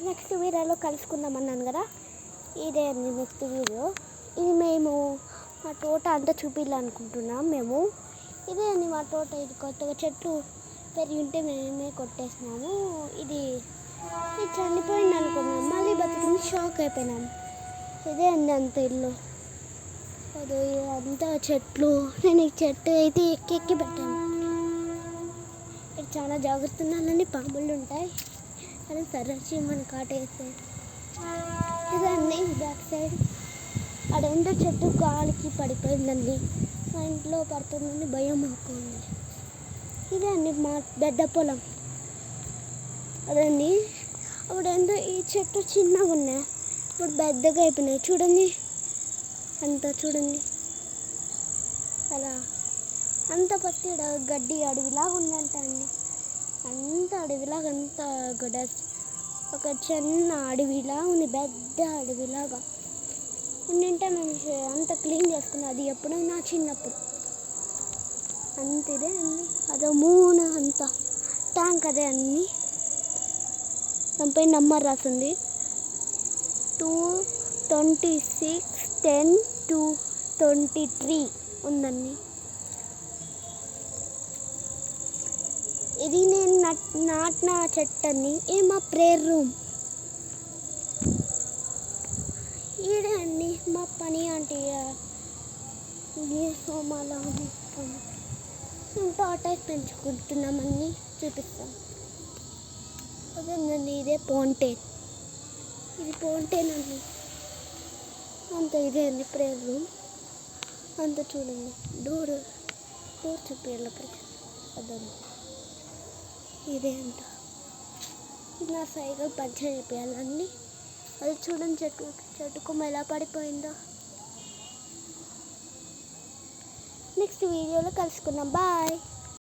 Next వీడియోలో కలుసుకుందాం అన్నాను కదా, ఇదే అండి నెక్స్ట్ వీడియో. ఇది మేము మా తోట అంతా చూపించాలనుకుంటున్నాం మేము. ఇదే అండి మా తోట. ఇది కొత్తగా చెట్లు పెరిగి ఉంటే మేమే కొట్టేసినాము. ఇది చనిపోయింది అనుకున్నాం, మళ్ళీ బతికింది, షాక్ అయిపోయినాం. ఇదే అండి అంత ఇల్లు. అది అంతా చెట్లు. నేను ఈ చెట్టు అయితే ఎక్కి పెట్టాను. ఇక్కడ చాలా జాగ్రత్త ఉండాలని, పాములు ఉంటాయి అని సరచి మన కాటేస్తాయి. ఇదండి బ్యాక్ సైడ్. అదేంటో చెట్టు గాలికి పడిపోయిందండి, మా ఇంట్లో పడుతుందని భయం మాకు ఉంది. ఇదే అండి మా పెద్ద పొలం. అదండి అప్పుడేందో ఈ చెట్టు చిన్నగా ఉన్నాయి, ఇప్పుడు పెద్దగా అయిపోయినాయి. చూడండి అంతా, చూడండి అలా అంత పత్తి గడ్డి అడవిలాగా ఉందంట అండి. అంత అడవిలాగా, అంత గడ్డ, ఒక చిన్న అడవిలా ఉంది, పెద్ద అడవిలాగా ఉండింటే మేము అంత క్లీన్ చేసుకున్నాం. అది ఎప్పుడో నా చిన్నప్పుడు. అంత ఇదే అండి. అదో మూన అంత ట్యాంక్ అదే అన్నీ. దానిపై నెంబర్ రాసింది 22610-223 ఉందండి. ఇది నేను నాటిన చెట్టు అండి. ఇది మా ప్రేయర్ రూమ్. ఈడే అండి మా పని ఆంటీ సోమాలా మేము టాటాస్ పెంచుకుంటున్నామని చూపిస్తాం. అదేందండి ఇదే ఫౌంటైన్. ఇది ఫౌంటైన్ అండి. అంత ఇదే అండి ప్రేయర్ రూమ్. అంత చూడండి, డోర్ చూపించాలి అక్కడికి. అదండి ఇదే అంట. నా సైకిల్ పంచర్ చేయాలండి. అది చూడండి, చెట్టుకు ఎలా పడిపోయిందో. నెక్స్ట్ వీడియోలో కలుసుకుందాం. బాయ్.